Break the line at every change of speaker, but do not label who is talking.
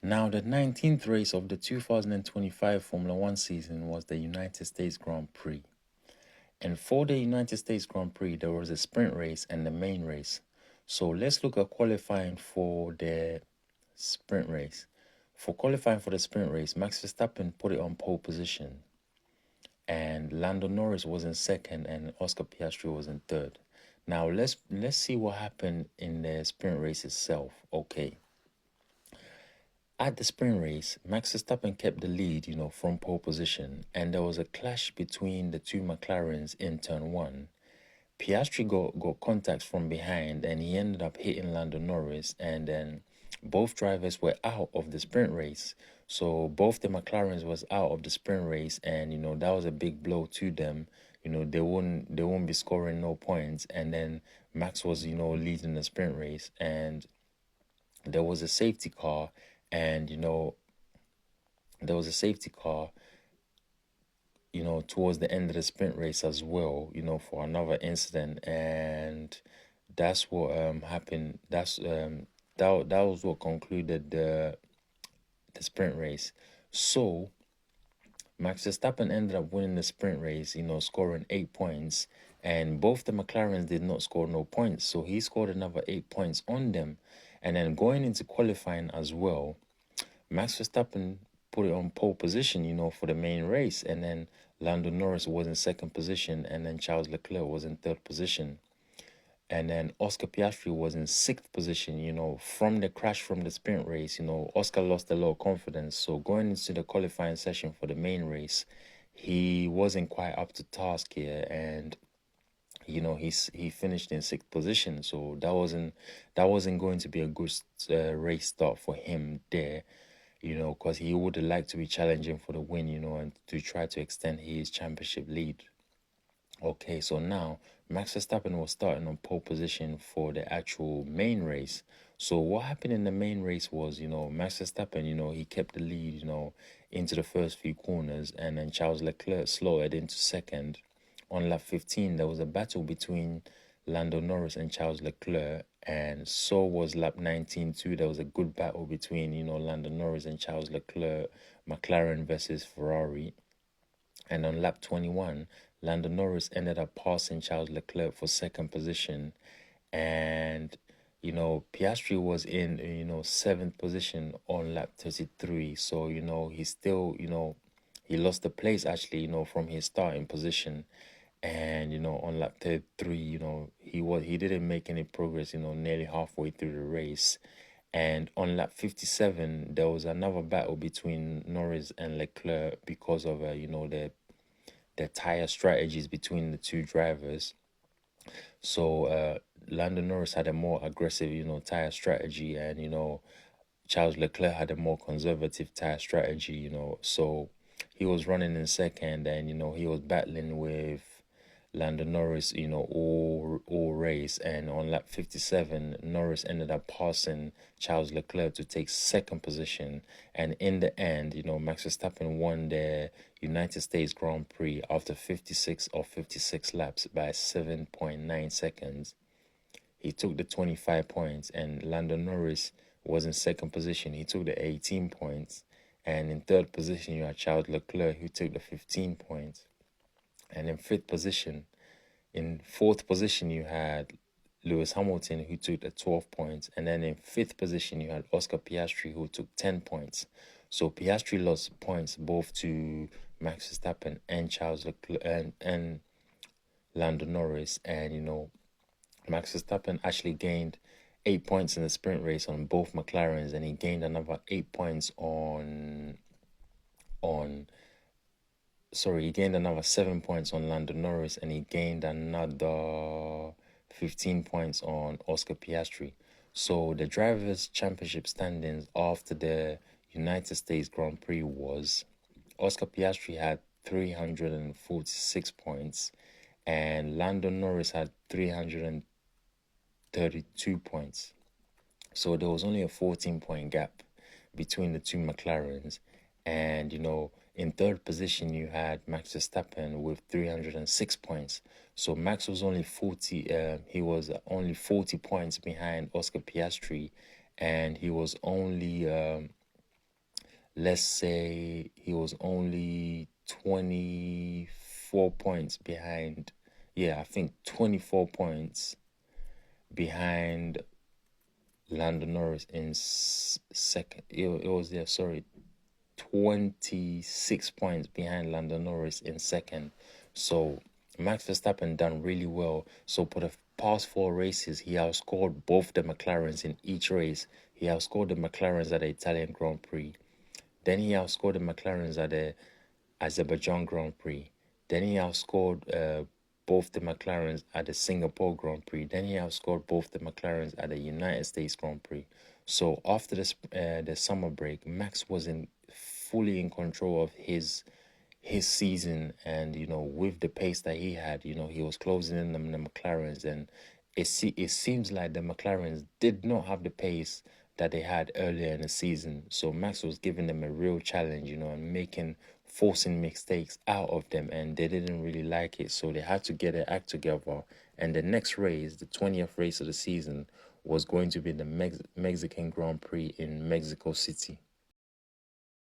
Now, the 19th race of the 2025 Formula One season was the United States Grand Prix. And for the United States Grand Prix, there was a sprint race and the main race. So let's look at qualifying for the sprint race. For qualifying for the sprint race, Max Verstappen put it on pole position, and Lando Norris was in second, and Oscar Piastri was in third. Now let's see what happened in the sprint race itself. Okay. At the sprint race, Max Verstappen kept the lead, from pole position, and there was a clash between the two McLarens in turn one. Piastri got contacts from behind, and he ended up hitting Lando Norris, and then both drivers were out of the sprint race. So both the McLarens was out of the sprint race, and that was a big blow to them. They won't be scoring no points, and then Max was leading the sprint race, and there was a safety car, and there was a safety car towards the end of the sprint race as well, for another incident, and that's what happened. That was what concluded the sprint race. So Max Verstappen ended up winning the sprint race, scoring 8 points, and both the McLarens did not score no points, so he scored another 8 points on them. And then going into qualifying as well, Max Verstappen put it on pole position, for the main race, and then Lando Norris was in second position, and then Charles Leclerc was in third position. And then Oscar Piastri was in sixth position, from the crash from the sprint race, Oscar lost a lot of confidence. So going into the qualifying session for the main race, he wasn't quite up to task here, and he finished in sixth position. So that wasn't going to be a good race start for him there, because he would have liked to be challenging for the win, and to try to extend his championship lead. Okay, so now Max Verstappen was starting on pole position for the actual main race. So what happened in the main race was, Max Verstappen, he kept the lead, into the first few corners, and then Charles Leclerc slowed into second. On lap 15, there was a battle between Lando Norris and Charles Leclerc, and so was lap 19 too. There was a good battle between, Lando Norris and Charles Leclerc, McLaren versus Ferrari. And on lap 21, Lando Norris ended up passing Charles Leclerc for second position. And, Piastri was in, seventh position on lap 33. So, he still, he lost the place actually, from his starting position. And, on lap 33, he didn't make any progress, nearly halfway through the race. And on lap 57, there was another battle between Norris and Leclerc because of, the tire strategies between the two drivers. So Lando Norris had a more aggressive, tire strategy, and Charles Leclerc had a more conservative tire strategy. So he was running in second, and he was battling with Lando Norris, all race. And on lap 57, Norris ended up passing Charles Leclerc to take second position. And in the end, Max Verstappen won the United States Grand Prix after 56 of 56 laps by 7.9 seconds. He took the 25 points, and Lando Norris was in second position. He took the 18 points. And in third position, you had Charles Leclerc, who took the 15 points. And in fourth position, you had Lewis Hamilton, who took the 12 points. And then in fifth position, you had Oscar Piastri, who took 10 points. So Piastri lost points both to Max Verstappen and Charles Leclerc and Lando Norris. And, Max Verstappen actually gained 8 points in the sprint race on both McLarens, and he gained another 8 points he gained another 7 points on Lando Norris, and he gained another 15 points on Oscar Piastri. So the Drivers' Championship standings after the United States Grand Prix was Oscar Piastri had 346 points, and Lando Norris had 332 points. So there was only a 14-point gap between the two McLarens. And, in third position, you had Max Verstappen with 306 points. So Max was only 40 points behind Oscar Piastri, and he was only let's say he was only 24 points behind. Yeah, I think 24 points behind Lando Norris in second. It was, yeah, sorry, 26 points behind Lando Norris in second. So Max Verstappen done really well. So for the past 4 races, he outscored both the McLarens in each race. He outscored the McLarens at the Italian Grand Prix. Then he outscored the McLarens at the Azerbaijan Grand Prix. Then he outscored both the McLarens at the Singapore Grand Prix. Then he outscored both the McLarens at the United States Grand Prix. So after the summer break, Max wasn't fully in control of his season, and with the pace that he had, he was closing in the McLarens, and it seems like the McLarens did not have the pace that they had earlier in the season. So Max was giving them a real challenge, and forcing mistakes out of them, and they didn't really like it. So they had to get their act together. And the next race, the 20th race of the season, was going to be the Mexican Grand Prix in Mexico City.